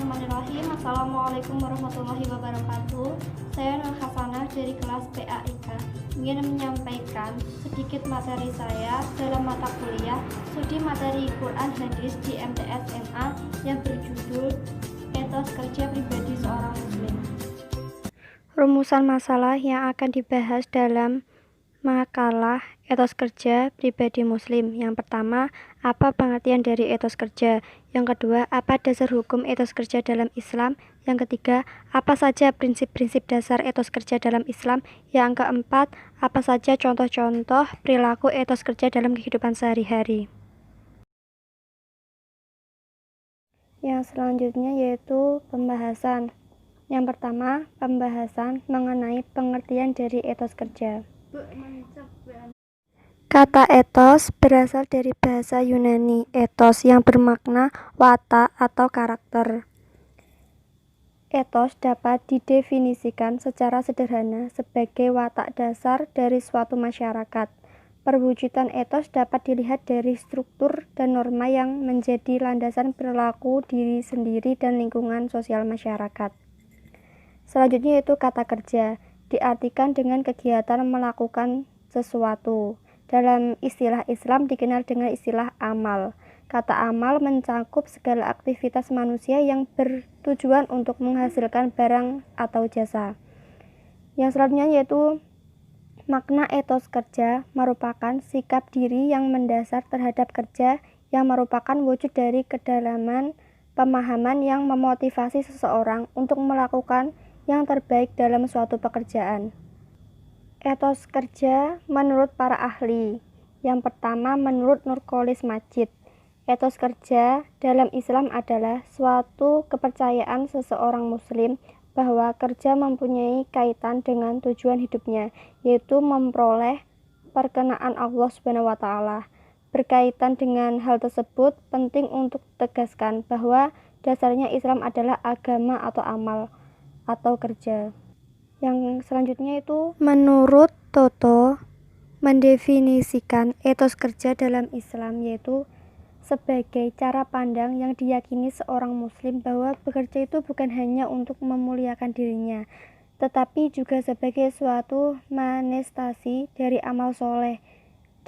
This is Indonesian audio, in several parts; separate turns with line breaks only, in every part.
Bismillahirrahmanirrahim. Assalamualaikum warahmatullahi wabarakatuh. Saya Nur Hasanah dari kelas PAIK ingin menyampaikan sedikit materi saya dalam mata kuliah studi materi Quran Hadis di MTS MA yang berjudul Etos Kerja Pribadi Seorang Muslim. Rumusan masalah yang akan dibahas dalam makalah etos kerja pribadi muslim. Yang pertama, apa pengertian dari etos kerja? Yang kedua, apa dasar hukum etos kerja dalam Islam? Yang ketiga, apa saja prinsip-prinsip dasar etos kerja dalam Islam? Yang keempat, apa saja contoh-contoh perilaku etos kerja dalam kehidupan sehari-hari? Yang selanjutnya yaitu pembahasan. Yang pertama, pembahasan mengenai pengertian dari etos kerja. Kata etos berasal dari bahasa Yunani ethos yang bermakna watak atau karakter. Etos dapat didefinisikan secara sederhana sebagai watak dasar dari suatu masyarakat. Perwujudan etos dapat dilihat dari struktur dan norma yang menjadi landasan perilaku diri sendiri dan lingkungan sosial masyarakat. Selanjutnya yaitu kata kerja, diartikan dengan kegiatan melakukan sesuatu. Dalam istilah Islam dikenal dengan istilah amal. Kata amal mencakup segala aktivitas manusia yang bertujuan untuk menghasilkan barang atau jasa. Yang selanjutnya yaitu makna etos kerja merupakan sikap diri yang mendasar terhadap kerja yang merupakan wujud dari kedalaman pemahaman yang memotivasi seseorang untuk melakukan yang terbaik dalam suatu pekerjaan. Etos kerja menurut para ahli. Yang pertama, menurut Nurcholis Majid, etos kerja dalam Islam adalah suatu kepercayaan seseorang muslim bahwa kerja mempunyai kaitan dengan tujuan hidupnya, yaitu memperoleh perkenaan Allah SWT. Berkaitan dengan hal tersebut, penting untuk tegaskan bahwa dasarnya Islam adalah agama atau amal atau kerja. Yang selanjutnya itu menurut Toto mendefinisikan etos kerja dalam Islam yaitu sebagai cara pandang yang diyakini seorang muslim bahwa bekerja itu bukan hanya untuk memuliakan dirinya, tetapi juga sebagai suatu manifestasi dari amal soleh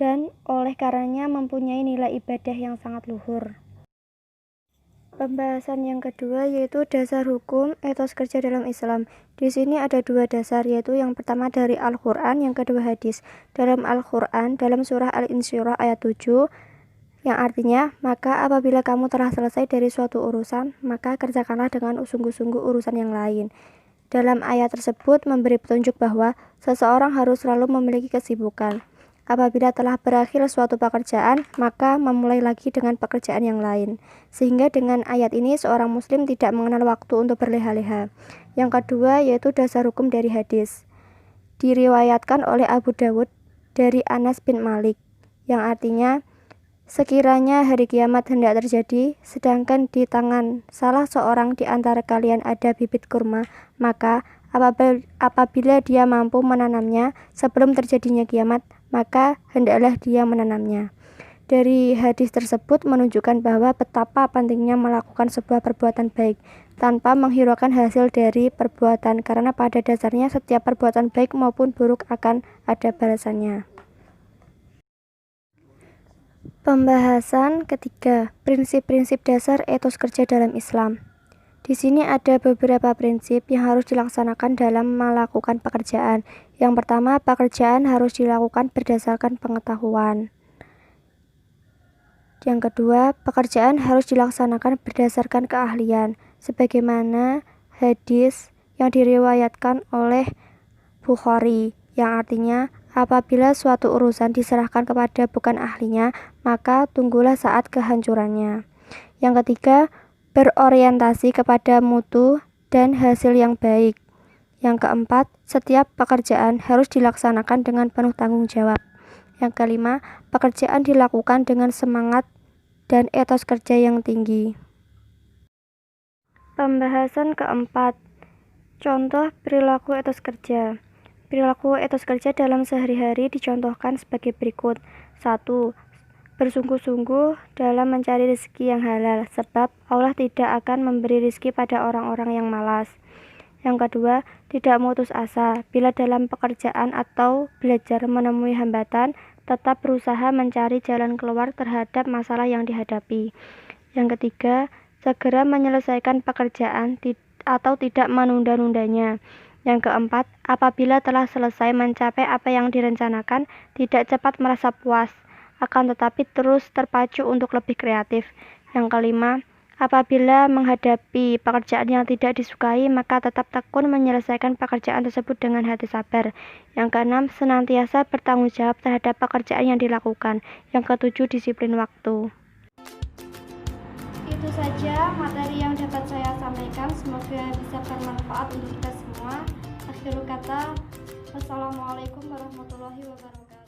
dan oleh karenanya mempunyai nilai ibadah yang sangat luhur. Pembahasan yang kedua yaitu dasar hukum etos kerja dalam Islam. Di sini ada dua dasar, yaitu yang pertama dari Al-Quran, yang kedua hadis. Dalam Al-Quran, dalam surah Al-Insyirah ayat 7, yang artinya, maka apabila kamu telah selesai dari suatu urusan, maka kerjakanlah dengan sungguh-sungguh urusan yang lain. Dalam ayat tersebut memberi petunjuk bahwa seseorang harus selalu memiliki kesibukan. Apabila telah berakhir suatu pekerjaan, maka memulai lagi dengan pekerjaan yang lain. Sehingga dengan ayat ini seorang muslim tidak mengenal waktu untuk berleha-leha. Yang kedua yaitu dasar hukum dari hadis. Diriwayatkan oleh Abu Dawud dari Anas bin Malik, yang artinya, sekiranya hari kiamat hendak terjadi, sedangkan di tangan salah seorang di antara kalian ada bibit kurma, maka apabila dia mampu menanamnya sebelum terjadinya kiamat, maka hendaklah dia menanamnya. Dari hadis tersebut menunjukkan bahwa betapa pentingnya melakukan sebuah perbuatan baik tanpa menghiraukan hasil dari perbuatan, karena pada dasarnya setiap perbuatan baik maupun buruk akan ada balasannya. Pembahasan ketiga, prinsip-prinsip dasar etos kerja dalam Islam. Di sini ada beberapa prinsip yang harus dilaksanakan dalam melakukan pekerjaan. Yang pertama, pekerjaan harus dilakukan berdasarkan pengetahuan. Yang kedua, pekerjaan harus dilaksanakan berdasarkan keahlian, sebagaimana hadis yang diriwayatkan oleh Bukhari, yang artinya, apabila suatu urusan diserahkan kepada bukan ahlinya, maka tunggulah saat kehancurannya. Yang ketiga, berorientasi kepada mutu dan hasil yang baik. Yang keempat, setiap pekerjaan harus dilaksanakan dengan penuh tanggung jawab. Yang kelima, pekerjaan dilakukan dengan semangat dan etos kerja yang tinggi. Pembahasan keempat, contoh perilaku etos kerja. Perilaku etos kerja dalam sehari-hari dicontohkan sebagai berikut. 1. bersungguh-sungguh dalam mencari rezeki yang halal, sebab Allah tidak akan memberi rezeki pada orang-orang yang malas. Yang kedua, tidak memutus asa. Bila dalam pekerjaan atau belajar menemui hambatan, tetap berusaha mencari jalan keluar terhadap masalah yang dihadapi. Yang ketiga, segera menyelesaikan pekerjaan atau tidak menunda-nundanya. Yang keempat, apabila telah selesai mencapai apa yang direncanakan, tidak cepat merasa puas, akan tetapi terus terpacu untuk lebih kreatif. Yang kelima, apabila menghadapi pekerjaan yang tidak disukai, maka tetap tekun menyelesaikan pekerjaan tersebut dengan hati sabar. Yang keenam, senantiasa bertanggung jawab terhadap pekerjaan yang dilakukan. Yang ketujuh, disiplin waktu. Itu saja materi yang dapat saya sampaikan, semoga bisa bermanfaat untuk kita semua. Akhirul kata, wassalamualaikum warahmatullahi wabarakatuh.